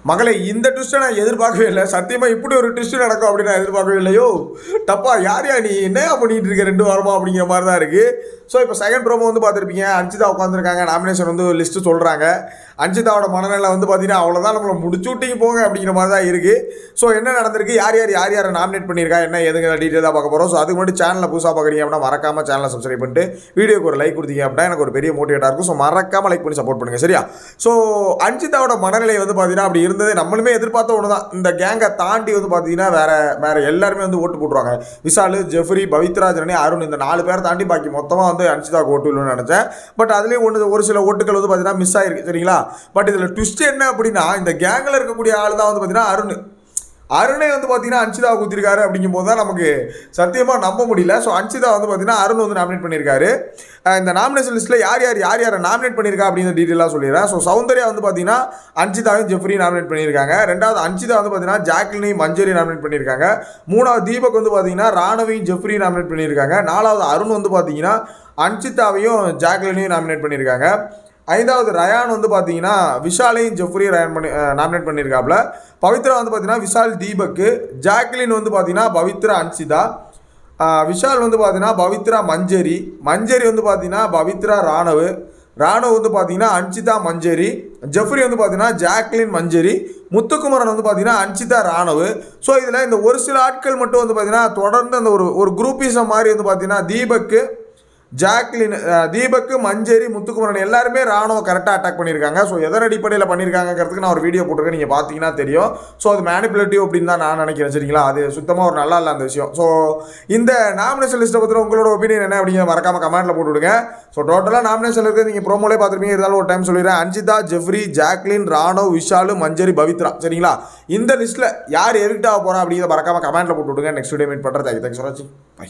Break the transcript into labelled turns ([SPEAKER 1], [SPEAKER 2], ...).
[SPEAKER 1] மகளே இந்த ட்விஸ்ட்டை நான் எதிர்பார்க்கவே இல்லை. சத்தியமாக இப்படி ஒரு ட்விஸ்ட் நடக்கும் அப்படின்னு நான் எதிர்பார்க்கவே இல்லையோ. தப்பா யார் நீ என்ன பண்ணிட்டு இருக்க 2 வாரமா அப்படிங்கிற மாதிரி தான் இருக்குது. ஸோ இப்போ செகண்ட் ப்ரோமோ வந்து பார்த்துருப்பீங்க. அன்சிதா உட்காந்துருக்காங்க, நாமினேஷன் வந்து லிஸ்ட்டு சொல்கிறாங்க. அன்சிதாவோட மனநிலை வந்து பார்த்தீங்கன்னா அவ்வளோதான், நம்மளை முடிச்சு விட்டிங்க போங்க அப்படிங்கிற மாதிரி தான் இருக்குது. ஸோ என்ன நடந்திருக்கு, யார் நாமினேட் பண்ணியிருக்கா, என்ன எதுங்க டீட்டெயிலாக பார்க்க போகிறோம். ஸோ அதுக்கு முன்னாடி சேனலில் புதுசாக பார்க்குறீங்க அப்படின்னா மறக்காமல் சேனலை சப்ஸ்கிரைப் பண்ணிட்டு வீடியோக்கு ஒரு லைக் கொடுத்தீங்க அப்படின்னா எனக்கு ஒரு பெரிய மோட்டிவேட்டாக இருக்கும். ஸோ மறக்காமல் லைக் பண்ணி சப்போர்ட் பண்ணுங்கள், சரியா? ஸோ அன்சிதாவோட மனநிலை வந்து பார்த்தீங்கன்னா அப்படி இருந்தது. நம்மளுமே எதிர்பார்த்த ஒன்று தான். இந்த கேங்கை தாண்டி வந்து பார்த்தீங்கன்னா வேற எல்லாருமே வந்து ஓட்டு போட்டுருவாங்க. விஷால், ஜெஃப்ரி, பவித்ரா, ஜனனி, அருண், இந்த 4 பேரை தாண்டி பாக்கி மொத்தமாக வந்து அன்சிதாவுக்கு ஓட்டு இல்லைன்னு நினச்சேன். பட் அதுலேயும் ஒரு சில ஓட்டுகள் வந்து பார்த்தீங்கன்னா மிஸ் ஆகிருக்கு, சரிங்களா? பட் இதில் ட்விஸ்ட் என்ன அப்படின்னா, இந்த கேங்கில் இருக்கக்கூடிய ஆள் தான் வந்து பார்த்தீங்கன்னா அருணே வந்து பார்த்தீங்கன்னா அன்சிதா குத்திருக்காரு அப்படிங்கும் போது தான் நமக்கு சத்தியமாக நம்ப முடியல. ஸோ அன்சிதா வந்து பார்த்தீங்கன்னா அருண் வந்து நாமினேட் பண்ணியிருக்காரு. இந்த நாமினேஷன் லிஸ்ட்டில் யார் நாமினேட் பண்ணியிருக்கா அப்படின்னு டீட்டெயிலாக சொல்லிடுறேன். ஸோ சௌந்தர்யா வந்து பார்த்தீங்கன்னா அன்சிதாவையும் ஜெஃப்ரி நாமினேட் பண்ணியிருக்காங்க. 2வது அன்சிதா வந்து பார்த்தீங்கன்னா ஜாக்லினையும் மஞ்சரி நாமினேட் பண்ணியிருக்காங்க. 3வது தீபக் வந்து பார்த்தீங்கன்னா ராணவையும் ஜெஃப்ரி நாமினேட் பண்ணியிருக்காங்க. 4வது அருண் வந்து பார்த்தீங்கன்னா அன்சிதாவையும் ஜாக்லினையும் நாமினேட் பண்ணியிருக்காங்க. 5வது ரயான் வந்து பார்த்தீங்கன்னா விஷாலையும் ஜெஃப்ரியும் நாமினேட் பண்ணியிருக்காப்புல. பவித்ரா வந்து பார்த்தீங்கன்னா விஷால் தீபக்கு. ஜாக்லின் வந்து பார்த்தீங்கன்னா பவித்ரா அன்சிதா. விஷால் வந்து பார்த்தீங்கன்னா பவித்ரா மஞ்சரி வந்து பார்த்தீங்கன்னா பவித்ரா ராணவ் வந்து பார்த்தீங்கன்னா அன்சிதா மஞ்சரி. ஜெஃப்ரி வந்து பார்த்தீங்கன்னா ஜாக்லின் மஞ்சரி. முத்துக்குமரன் வந்து பார்த்தீங்கன்னா அன்சிதா ராணவ். ஸோ இதில் இந்த ஒரு சில ஆட்கள் மட்டும் வந்து பார்த்தீங்கன்னா தொடர்ந்து அந்த ஒரு குரூப்பிசம் மாதிரி வந்து பார்த்தீங்கன்னா தீபக்கு, மஞ்சரி, முத்துக்குமரன் எல்லாருமே ராணுவ கரெக்டாக அட்டாக் பண்ணியிருக்காங்க. ஸோ எதன் அடிப்படையில் பண்ணியிருக்காங்கிறதுக்கு நான் ஒரு வீடியோ போட்டிருக்கேன், நீங்கள் பார்த்தீங்கன்னா தெரியும். ஸோ அது மேனிப்புலேட்டிவ் அப்படின்னு தான் நான் நினைக்கிறேன், சரிங்களா? அது சுத்தமாக ஒரு நல்லா இல்லை அந்த விஷயம். ஸோ இந்த நாமினேஷன் லிஸ்ட்டை பற்றி உங்களோட ஒப்பீனியன் என்ன அப்படிங்கிற மறக்காமல் கமெண்ட்டில் போட்டு விடுங்க. ஸோ டோட்டலாக நாமினேஷன் இருக்குது, நீங்கள் ப்ரோமோலே பார்த்துருப்பீங்க. இருந்தாலும் ஒரு டைம் சொல்லிடுறேன். அன்சிதா, ஜெஃப்ரி, ஜாக்லின், ராணவ், விஷால், மஞ்சரி, பவித்ரா, சரிங்களா? இந்த லிஸ்ட்டில் யார் எவிக்ட் ஆக போகிறா அப்படிங்கிறத மறக்காமல் கமெண்ட்டில் போட்டு விடுங்க. நெக்ஸ்ட் வீடியோ மீட் பண்ணுறேன். தேங்க்ஸ் ஃபார் வாட்சிங். பை.